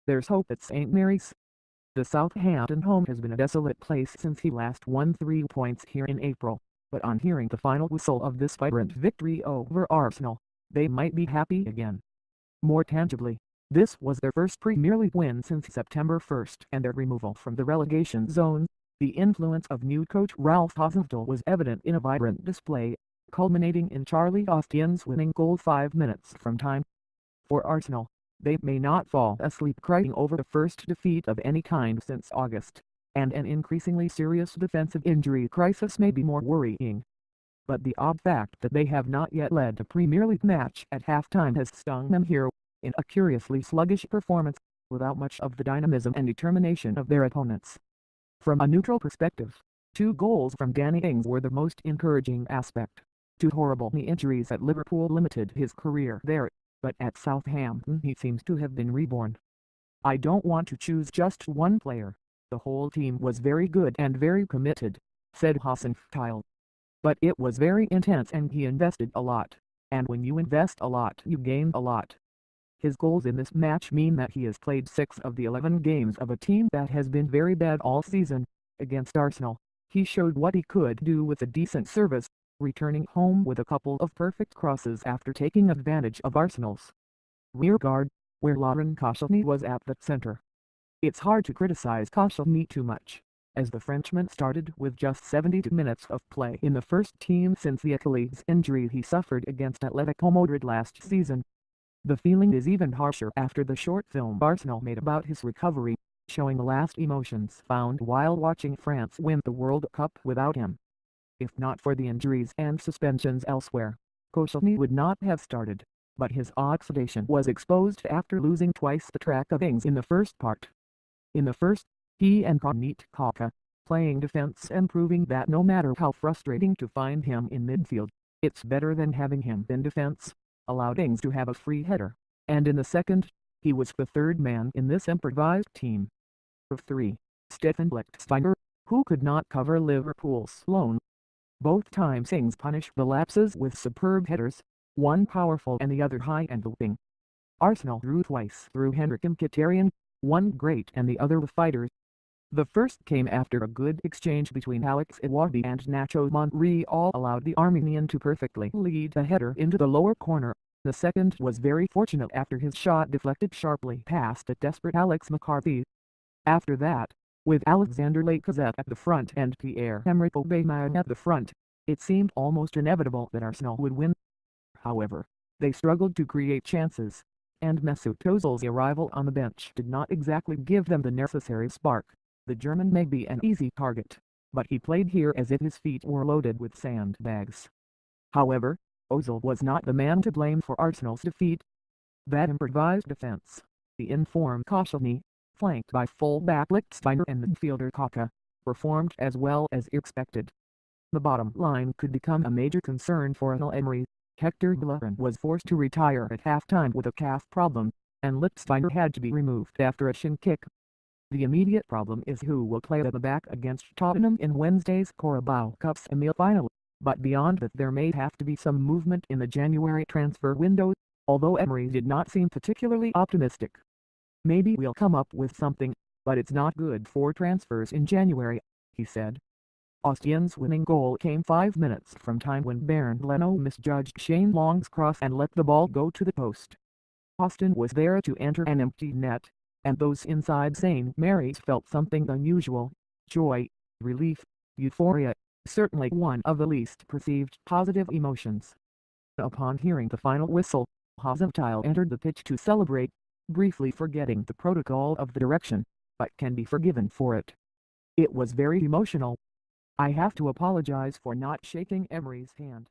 There's hope at St. Mary's. The Southampton home has been a desolate place since he last won 3 points here in April, but on hearing the final whistle of this vibrant victory over Arsenal, they might be happy again. More tangibly, this was their first Premier League win since September 1st and their removal from the relegation zone. The influence of new coach Ralph Hasenhüttl was evident in a vibrant display, culminating in Charlie Austin's winning goal 5 minutes from time. For Arsenal, they may not fall asleep crying over the first defeat of any kind since August, and an increasingly serious defensive injury crisis may be more worrying. But the odd fact that they have not yet led a Premier League match at halftime has stung them here, in a curiously sluggish performance, without much of the dynamism and determination of their opponents. From a neutral perspective, 2 goals from Danny Ings were the most encouraging aspect. 2 horrible knee injuries at Liverpool limited his career there, but at Southampton he seems to have been reborn. I don't want to choose just one player. The whole team was very good and very committed, said Hasenhüttl. But it was very intense and he invested a lot, and when you invest a lot you gain a lot. His goals in this match mean that he has played 6 of the 11 games of a team that has been very bad all season. Against Arsenal, he showed what he could do with a decent service, returning home with a couple of perfect crosses after taking advantage of Arsenal's rearguard, where Laurent Koscielny was at the center. It's hard to criticize Koscielny too much, as the Frenchman started with just 72 minutes of play in the first team since the Achilles injury he suffered against Atletico Madrid last season. The feeling is even harsher after the short film Arsenal made about his recovery, showing the last emotions found while watching France win the World Cup without him. If not for the injuries and suspensions elsewhere, Koscielny would not have started, but his oxidation was exposed after losing twice the track of Ings in the first part. In the first, he and Granit Xhaka, playing defense and proving that no matter how frustrating to find him in midfield, it's better than having him in defense, allowed Ings to have a free header, and in the second, he was the third man in this improvised team of 3, Stefan Lichtsteiner, who could not cover Liverpool's loan. Both times Ings punished the lapses with superb headers, one powerful and the other high and looping. Arsenal drew twice through Henrik Mkhitaryan, one great and the other the fighter. The first came after a good exchange between Alex Iwobi and Nacho Monreal allowed the Armenian to perfectly lead the header into the lower corner. The second was very fortunate after his shot deflected sharply past the desperate Alex McCarthy. After that, with Alexander Lacazette at the front and Pierre-Emerick Aubameyang at the front, it seemed almost inevitable that Arsenal would win. However, they struggled to create chances, and Mesut Ozil's arrival on the bench did not exactly give them the necessary spark. The German may be an easy target, but he played here as if his feet were loaded with sandbags. However, Ozil was not the man to blame for Arsenal's defeat. That improvised defense, the informed Koscielny, flanked by full-back Lichtsteiner and midfielder Xhaka, performed as well as expected. The bottom line could become a major concern for Unai Emery. Hector Bellerin was forced to retire at halftime with a calf problem, and Lichtsteiner had to be removed after a shin kick. The immediate problem is who will play at the back against Tottenham in Wednesday's Carabao Cup semi-final, but beyond that there may have to be some movement in the January transfer window, although Emery did not seem particularly optimistic. Maybe we'll come up with something, but it's not good for transfers in January, he said. Austin's winning goal came 5 minutes from time when Bernd Leno misjudged Shane Long's cross and let the ball go to the post. Austin was there to enter an empty net, and those inside St. Mary's felt something unusual: joy, relief, euphoria, certainly one of the least perceived positive emotions. Upon hearing the final whistle, Hasenhüttl entered the pitch to celebrate, briefly forgetting the protocol of the direction, but can be forgiven for it. It was very emotional. I have to apologize for not shaking Emery's hand.